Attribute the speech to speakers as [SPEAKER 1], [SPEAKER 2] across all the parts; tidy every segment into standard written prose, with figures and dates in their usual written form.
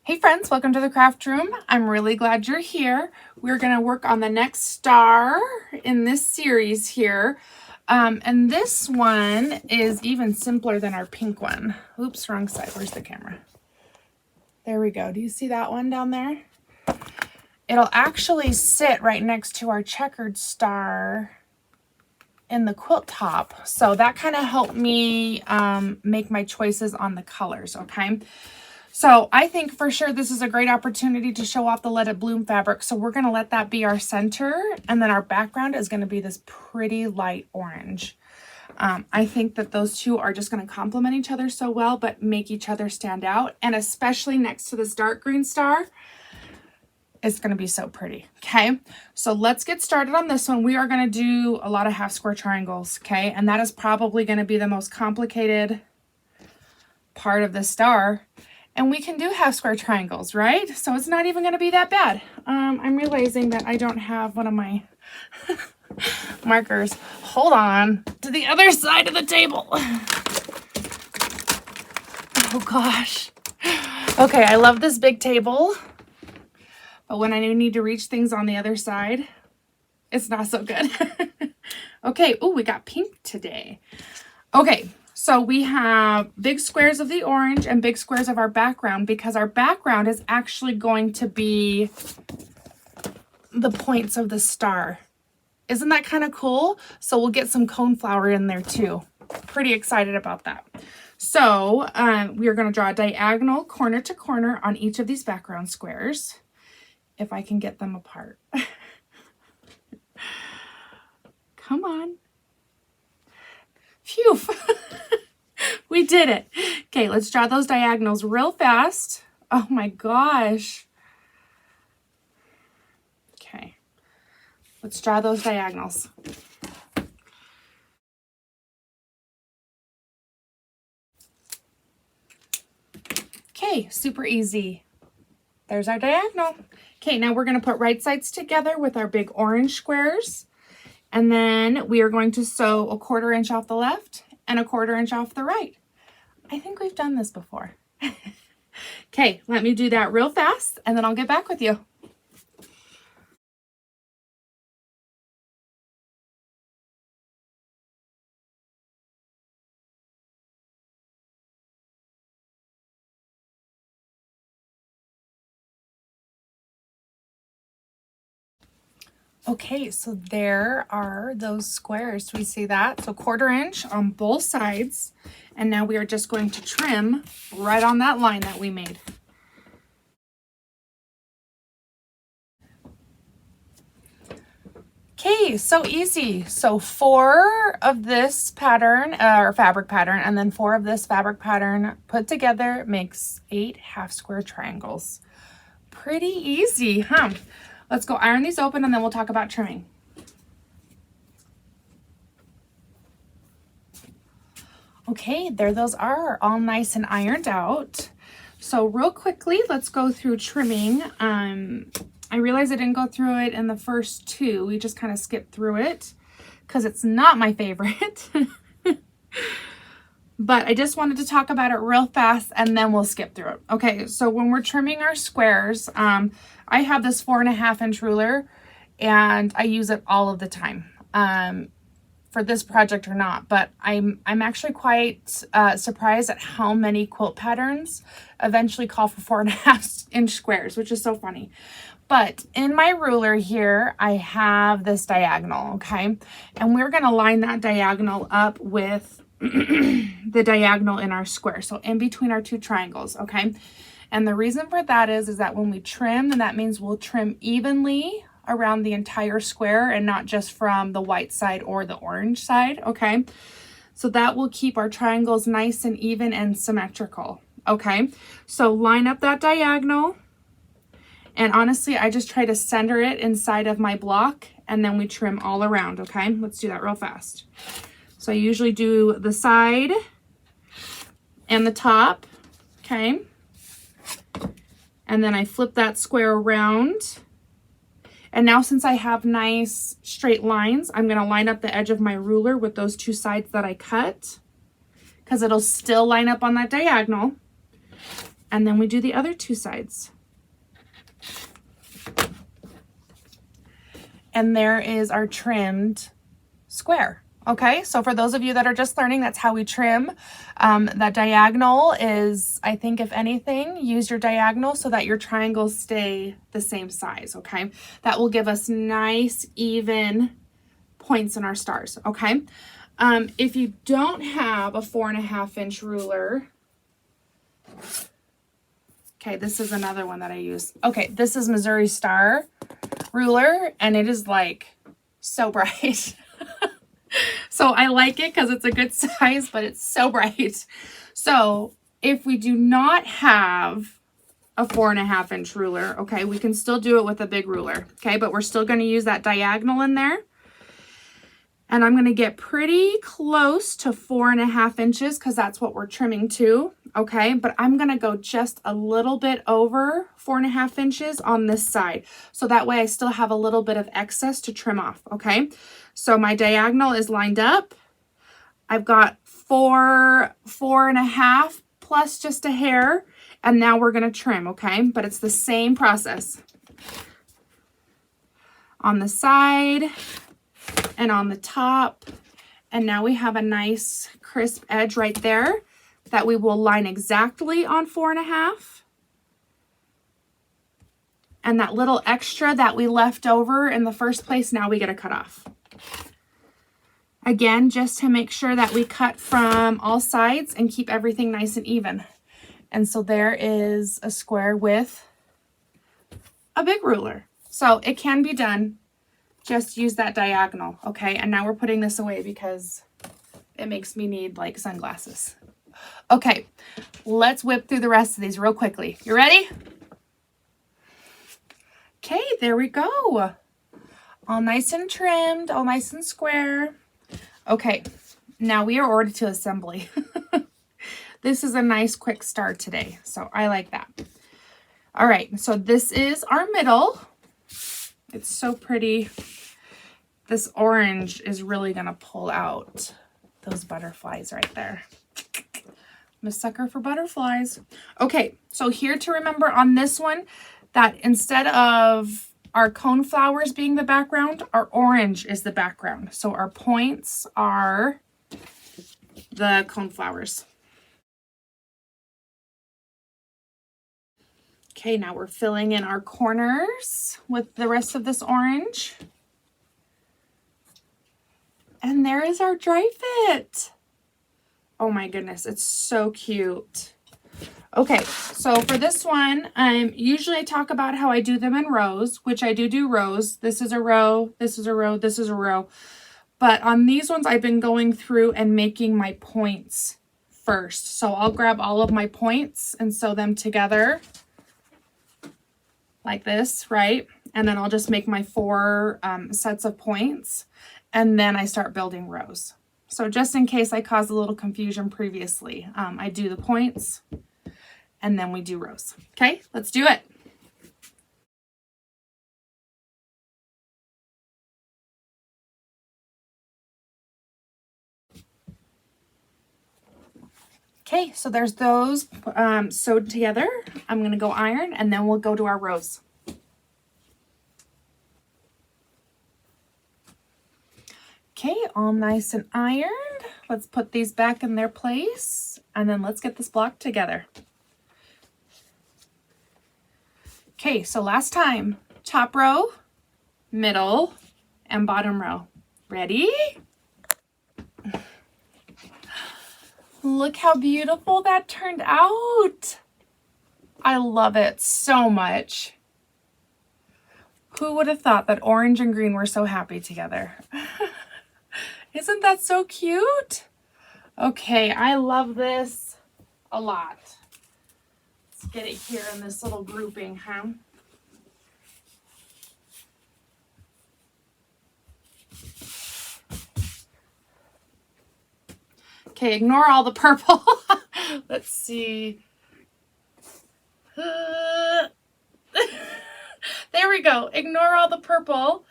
[SPEAKER 1] Hey friends, welcome to the craft room. I'm really glad you're here. We're going to work on the next star in this series here. And this one is even simpler than our pink one. Oops, wrong side. Where's the camera? There we go. Do you see that one down there? It'll actually sit right next to our checkered star in the quilt top. So that kind of helped me make my choices on the colors, okay? So I think for sure this is a great opportunity to show off the Let It Bloom fabric. So we're going to let that be our center, and then our background is going to be this pretty light orange. I think that those two are just going to complement each other so well, but make each other stand out. And especially next to this dark green star, it's going to be so pretty. Okay, so let's get started on this one. We are going to do a lot of half square triangles. Okay, and that is probably going to be the most complicated part of the star. And we can do half square triangles, right? So it's not even going to be that bad. I'm realizing that I don't have one of my markers. Hold on, to the other side of the table. Oh gosh. Okay, I love this big table, but when I need to reach things on the other side, it's not so good. Okay, oh, we got pink today. Okay. So we have big squares of the orange and big squares of our background, because our background is actually going to be the points of the star. Isn't that kind of cool? So we'll get some coneflower in there too. Pretty excited about that. So we are going to draw a diagonal corner to corner on each of these background squares, if I can get them apart. Come on. Phew. We did it. Okay, let's draw those diagonals real fast. Oh my gosh. Okay, let's draw those diagonals. Okay, super easy. There's our diagonal. Okay, now we're going to put right sides together with our big orange squares. And then we are going to sew a 1/4 inch off the left and a 1/4 inch off the right. I think we've done this before. Okay, let me do that real fast and then I'll get back with you. Okay, so there are those squares. Do we see that? So 1/4 inch on both sides. And now we are just going to trim right on that line that we made. Okay, so easy. So 4 of this pattern, or fabric pattern, and then 4 of this fabric pattern put together makes 8 half square triangles. Pretty easy, huh? Let's go iron these open and then we'll talk about trimming. Okay, there those are, all nice and ironed out. So real quickly, let's go through trimming. I realized I didn't go through it in the first 2. We just kind of skipped through it because it's not my favorite. But I just wanted to talk about it real fast and then we'll skip through it. Okay, so when we're trimming our squares, I have this 4.5 inch ruler and I use it all of the time. For this project or not, but I'm actually quite surprised at how many quilt patterns eventually call for 4.5 inch squares, which is so funny. But in my ruler here, I have this diagonal, okay? And we're gonna line that diagonal up with the diagonal in our square. So in between our 2 triangles, okay? And the reason for that is that when we trim, then that means we'll trim evenly around the entire square and not just from the white side or the orange side, okay? So that will keep our triangles nice and even and symmetrical, okay? So line up that diagonal, and honestly, I just try to center it inside of my block, and then we trim all around, okay? Let's do that real fast. So I usually do the side and the top, okay? And then I flip that square around. And now since I have nice straight lines, I'm going to line up the edge of my ruler with those 2 sides that I cut, because it'll still line up on that diagonal. And then we do the other two sides. And there is our trimmed square. Okay, so for those of you that are just learning, that's how we trim. That diagonal is, I think, if anything, use your diagonal so that your triangles stay the same size, okay? That will give us nice, even points in our stars, okay? If you don't have a 4.5 inch ruler, okay, this is another one that I use. Okay, this is Missouri Star ruler, and it is like so bright. So I like it because it's a good size, but it's so bright. So if we do not have a 4.5 inch ruler, okay, we can still do it with a big ruler, okay, but we're still going to use that diagonal in there. And I'm going to get pretty close to 4.5 inches because that's what we're trimming to, okay? But I'm going to go just a little bit over 4.5 inches on this side. So that way I still have a little bit of excess to trim off, okay? So my diagonal is lined up. I've got 4.5 plus just a hair. And now we're going to trim, okay? But it's the same process. On the side and on the top, and now we have a nice crisp edge right there that we will line exactly on 4.5, and that little extra that we left over in the first place, now we get to cut off. Again, just to make sure that we cut from all sides and keep everything nice and even. And so there is a square with a big ruler. So it can be done. Just use that diagonal, okay? And now we're putting this away because it makes me need like sunglasses. Okay, let's whip through the rest of these real quickly. You ready? Okay, there we go. All nice and trimmed, all nice and square. Okay, now we are ordered to assembly. This is a nice quick start today, so I like that. All right, so this is our middle. It's so pretty. This orange is really gonna pull out those butterflies right there. I'm a sucker for butterflies. Okay, so here to remember on this one, that instead of our cone flowers being the background, our orange is the background. So our points are the cone flowers. Okay, now we're filling in our corners with the rest of this orange. And there is our dry fit. Oh my goodness, it's so cute. Okay, so for this one, usually I talk about how I do them in rows, which I do rows. This is a row, this is a row, this is a row. But on these ones, I've been going through and making my points first. So I'll grab all of my points and sew them together like this, right? And then I'll just make my 4 sets of points, and then I start building rows. So just in case I caused a little confusion previously, I do the points and then we do rows. Okay, let's do it. Okay, so there's those sewed together. I'm gonna go iron and then we'll go to our rows. Okay, all nice and ironed. Let's put these back in their place and then let's get this block together. Okay, so last time, top row, middle, and bottom row. Ready? Look how beautiful that turned out. I love it so much. Who would have thought that orange and green were so happy together? Isn't that so cute? Okay, I love this a lot. Let's get it here in this little grouping, huh? Okay, ignore all the purple. Let's see. There we go. Ignore all the purple.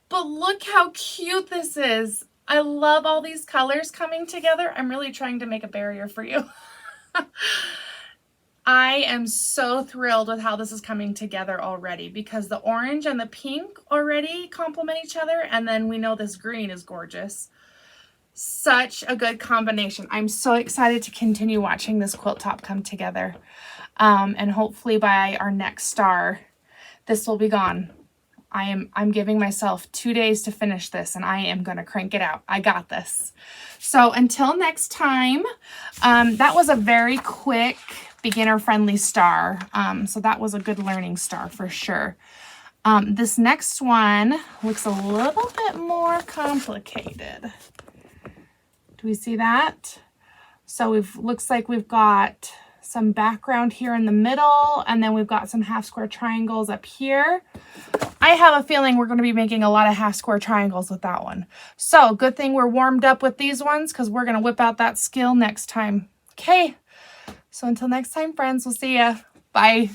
[SPEAKER 1] But look how cute this is. I love all these colors coming together. I'm really trying to make a barrier for you. I am so thrilled with how this is coming together already because the orange and the pink already complement each other. And then we know this green is gorgeous. Such a good combination. I'm so excited to continue watching this quilt top come together. And hopefully by our next star, this will be gone. I'm giving myself 2 days to finish this and I am going to crank it out. I got this. So until next time, that was a very quick beginner friendly star. So that was a good learning star for sure. This next one looks a little bit more complicated. Do we see that? So looks like we've got some background here in the middle, and then we've got some half square triangles up here. I have a feeling we're going to be making a lot of half square triangles with that one. So good thing we're warmed up with these ones because we're going to whip out that skill next time. Okay, so until next time, friends, we'll see ya. Bye.